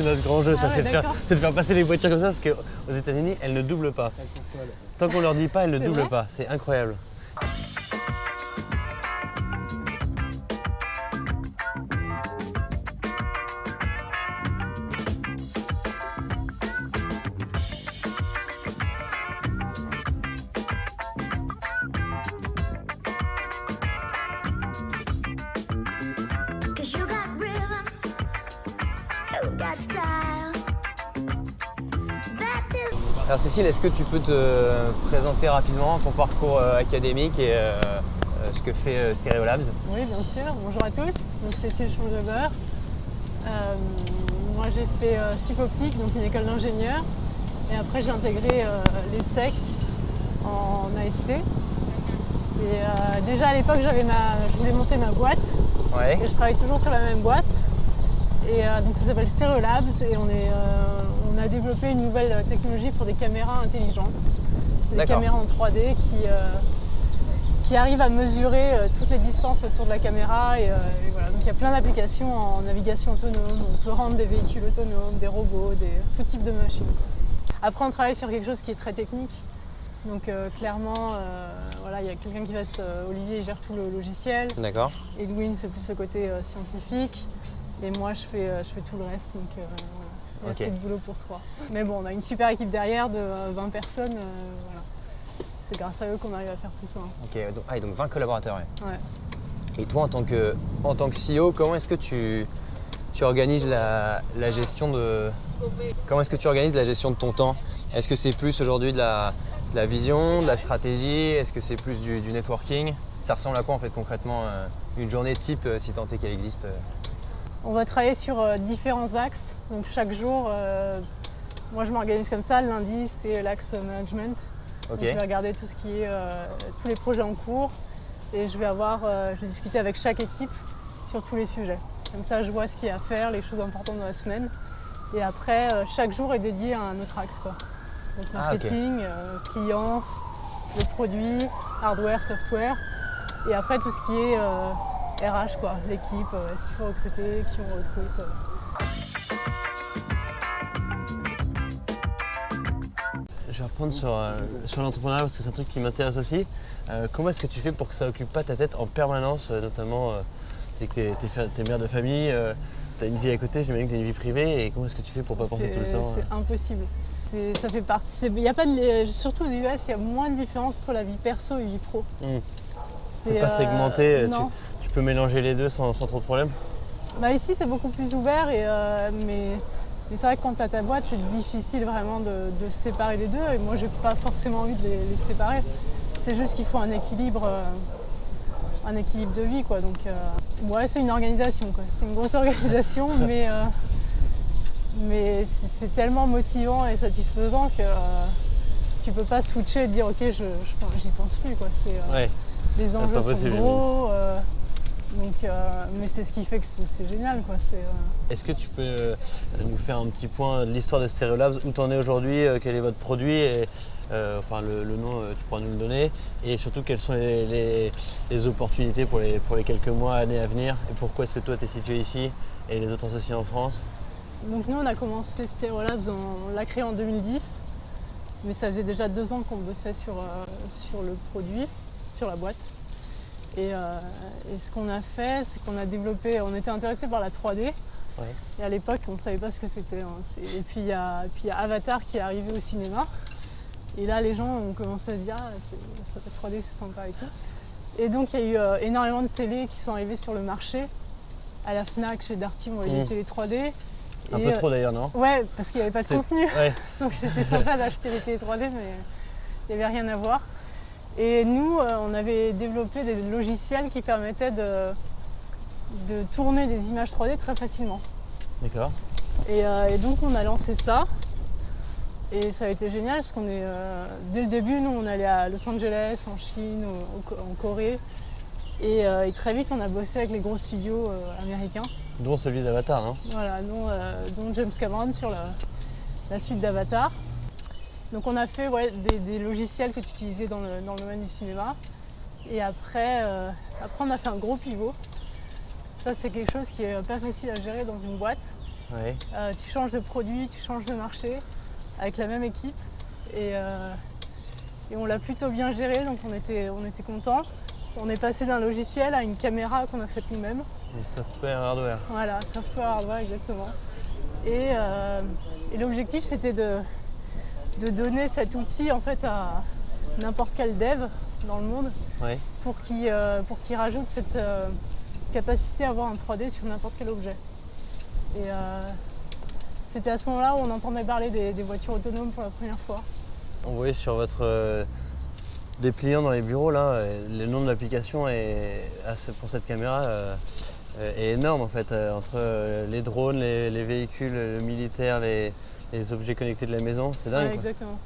c'est notre grand jeu, ça, Ah ouais, c'est de faire passer les voitures comme ça, parce qu'aux États-Unis, elles ne doublent pas. Tant qu'on leur dit pas, elles ne doublent pas. C'est incroyable. Alors Cécile, est-ce que tu peux te présenter rapidement ton parcours académique et ce que fait Stereolabs? Oui, bien sûr. Bonjour à tous. Donc Cécile Schongeber. Moi, j'ai fait Sup Optique, donc une école d'ingénieur. Et après, j'ai intégré l'ESSEC en AST. Et déjà à l'époque, je voulais monter ma boîte. Ouais. Et je travaille toujours sur la même boîte. Et donc ça s'appelle Stereolabs et on a développé une nouvelle technologie pour des caméras intelligentes. C'est des caméras en 3D qui arrivent à mesurer toutes les distances autour de la caméra. Et voilà. Donc il y a plein d'applications en navigation autonome. On peut rendre des véhicules autonomes, des robots, tout type de machines. Après on travaille sur quelque chose qui est très technique. Donc clairement, voilà, il y a quelqu'un qui Olivier gère tout le logiciel. D'accord. Edwin c'est plus le côté scientifique. Et moi, je fais tout le reste, donc voilà. Il y a assez de boulot pour 3. Mais bon, on a une super équipe derrière de 20 personnes, voilà. C'est grâce à eux qu'on arrive à faire tout ça. Ok, donc 20 collaborateurs. Ouais. Et toi, en tant que CEO, comment est-ce que tu organises la gestion de... Comment est-ce que tu organises la gestion de ton temps? Est-ce que c'est plus aujourd'hui de la vision, de la stratégie? Est-ce que c'est plus du networking? Ça ressemble à quoi en fait concrètement une journée type, si tant est qu'elle existe? On va travailler sur différents axes. Donc chaque jour, moi je m'organise comme ça. Le lundi, c'est l'axe management. Donc, je vais regarder tout ce qui est tous les projets en cours et je vais discuter avec chaque équipe sur tous les sujets. Comme ça, je vois ce qu'il y a à faire, les choses importantes de la semaine. Et après, chaque jour est dédié à un autre axe, quoi. Donc marketing, client, le produit, hardware, software. Et après tout ce qui est RH, quoi, l'équipe, est-ce qu'il faut recruter, qui on recrute. Je vais reprendre sur l'entrepreneuriat parce que c'est un truc qui m'intéresse aussi. Comment est-ce que tu fais pour que ça occupe pas ta tête en permanence, notamment tu sais que t'es mère de famille, tu as une vie à côté, j'imagine que tu as une vie privée, et comment est-ce que tu fais pour pas penser tout le temps? C'est impossible. Ça fait partie. Surtout aux US, il y a moins de différence entre la vie perso et la vie pro. C'est pas segmenté, non. Tu peux mélanger les deux sans trop de problème? Bah ici c'est beaucoup plus ouvert, mais c'est vrai que quand tu as ta boîte, c'est difficile vraiment de séparer les deux, et moi j'ai pas forcément envie de les séparer. C'est juste qu'il faut un équilibre de vie, quoi. Donc ouais, c'est une organisation, quoi. C'est une grosse organisation, mais c'est tellement motivant et satisfaisant que tu peux pas switcher et dire ok, j'y pense plus, quoi. Les enjeux sont gros, mais c'est ce qui fait que c'est génial, quoi. Est-ce que tu peux nous faire un petit point de l'histoire de Stereolabs, où tu en es aujourd'hui, quel est votre produit, et, enfin le nom tu pourras nous le donner, et surtout quelles sont les opportunités pour les quelques mois, années à venir, et pourquoi est-ce que toi tu es situé ici et les autres associés en France? Donc nous on a commencé Stereolabs, on l'a créé en 2010, mais ça faisait déjà 2 ans qu'on bossait sur le produit, sur la boîte. Et ce qu'on a fait, c'est qu'on a développé, on était intéressé par la 3D. Ouais. Et à l'époque, on ne savait pas ce que c'était. Et puis il y a Avatar qui est arrivé au cinéma. Et là, les gens ont commencé à se dire, ça fait 3D, c'est sympa et tout. Et donc il y a eu énormément de télés qui sont arrivées sur le marché. À la Fnac, chez Darty, on voyait des télés 3D. Un peu trop d'ailleurs, non? Ouais, parce qu'il n'y avait pas de contenu. Ouais. Donc c'était sympa d'acheter les télés 3D, mais il n'y avait rien à voir. Et nous, on avait développé des logiciels qui permettaient de tourner des images 3D très facilement. D'accord. Et donc on a lancé ça. Et ça a été génial parce qu'on est, dès le début, nous on allait à Los Angeles, en Chine, en Corée. Et très vite on a bossé avec les gros studios américains. Dont celui d'Avatar, hein. Voilà, dont James Cameron sur la suite d'Avatar. Donc on a fait des logiciels que tu utilisais dans le domaine du cinéma. Et après on a fait un gros pivot. Ça c'est quelque chose qui est pas facile à gérer dans une boîte. Ouais. Tu changes de produit, tu changes de marché avec la même équipe. Et on l'a plutôt bien géré, donc on était contents. On est passé d'un logiciel à une caméra qu'on a faite nous-mêmes. Donc software, hardware. Voilà, software, hardware, exactement. Et l'objectif, c'était de donner cet outil en fait à n'importe quel dev dans le monde, Ouais. pour qu'il rajoute cette capacité à voir un 3D sur n'importe quel objet. Et c'était à ce moment-là où on entendait parler des voitures autonomes pour la première fois. On voyait sur votre dépliant dans les bureaux là, le nom de l'application pour cette caméra est énorme en fait, entre les drones, les véhicules, le militaire, les objets connectés de la maison, c'est dingue. Ouais, exactement.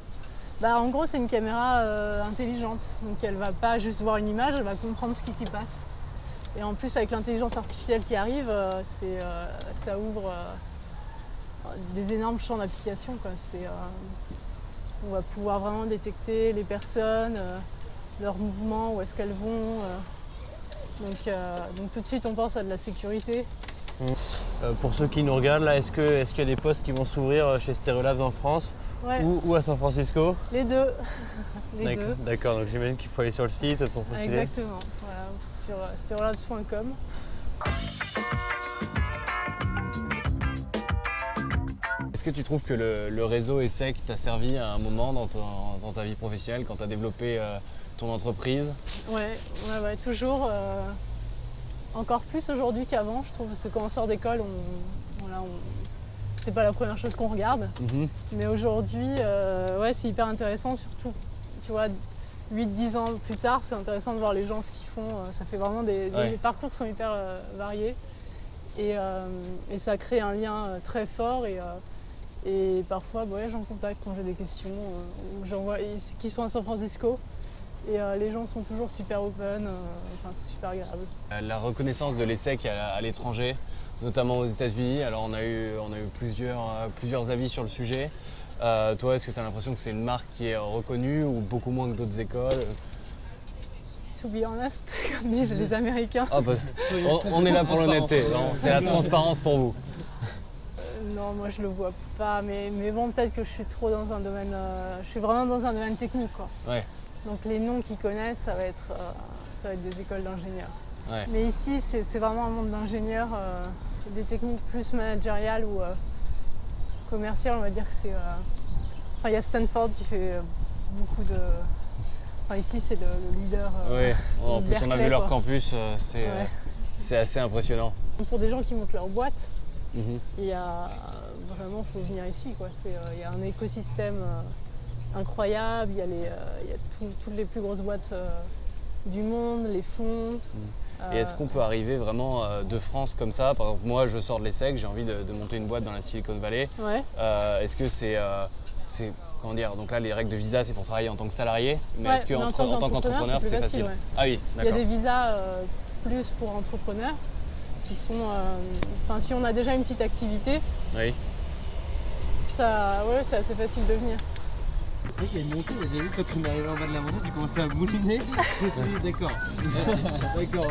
Bah, en gros, c'est une caméra intelligente, donc elle va pas juste voir une image, elle va comprendre ce qui s'y passe. Et en plus, avec l'intelligence artificielle qui arrive, ça ouvre des énormes champs d'application, quoi. On va pouvoir vraiment détecter les personnes, leurs mouvements, où est-ce qu'elles vont. Donc tout de suite, on pense à de la sécurité. Pour ceux qui nous regardent là, est-ce qu'il y a des postes qui vont s'ouvrir chez Stereolabs en France? Ouais. ou à San Francisco? Les deux. Les deux. D'accord, donc j'imagine qu'il faut aller sur le site pour postuler. Exactement, voilà, sur stereolabs.com. Est-ce que tu trouves que le réseau ESSEC t'a servi à un moment dans ta vie professionnelle quand tu as développé ton entreprise? Ouais, toujours. Encore plus aujourd'hui qu'avant, je trouve, parce que quand on sort d'école, c'est pas la première chose qu'on regarde. Mm-hmm. Mais aujourd'hui, c'est hyper intéressant, surtout, tu vois, 8-10 ans plus tard, c'est intéressant de voir les gens ce qu'ils font. Ça fait vraiment les parcours sont hyper variés. Et ça crée un lien très fort. Et parfois, j'en contacte quand j'ai des questions, ou j'envoie, qui sont à San Francisco. Et les gens sont toujours super open, c'est super agréable. La reconnaissance de l'ESSEC à l'étranger, notamment aux États-Unis, alors on a eu plusieurs avis sur le sujet. Toi, est-ce que tu as l'impression que c'est une marque qui est reconnue ou beaucoup moins que d'autres écoles? To be honest, comme disent les Américains. On est là pour l'honnêteté, c'est la transparence pour vous. Non, moi je le vois pas, mais bon, peut-être que je suis trop dans un domaine. Je suis vraiment dans un domaine technique, quoi. Ouais. Donc les noms qu'ils connaissent, ça va être des écoles d'ingénieurs. Ouais. Mais ici, c'est vraiment un monde d'ingénieurs, des techniques plus managériales ou commerciales, on va dire que c'est. Il y a Stanford qui fait beaucoup de. Ici, c'est le leader. Oui, en plus Berkeley, on a vu leur quoi. campus, c'est assez impressionnant. Pour des gens qui montent leur boîte, Mm-hmm. il y a vraiment, faut venir ici, quoi. Il y a un écosystème incroyable. Il y a toutes les plus grosses boîtes du monde, les fonds. Et est-ce qu'on peut arriver vraiment de France comme ça? Par exemple, moi je sors de l'ESSEC, j'ai envie de monter une boîte dans la Silicon Valley. Ouais. Est-ce que c'est comment dire, donc là les règles de visa c'est pour travailler en tant que salarié, mais Ouais, est-ce mais qu'en tant qu'entrepreneur c'est facile? ouais. Ah oui, Il y a d'accord. des visas plus pour entrepreneurs qui sont. Si on a déjà une petite activité, Oui. c'est assez facile de venir. C'est vrai qu'il y a une montée, j'ai vu quand on est arrivé en bas de la montée, tu commençais à mouliner. Je me suis dit, d'accord. D'accord.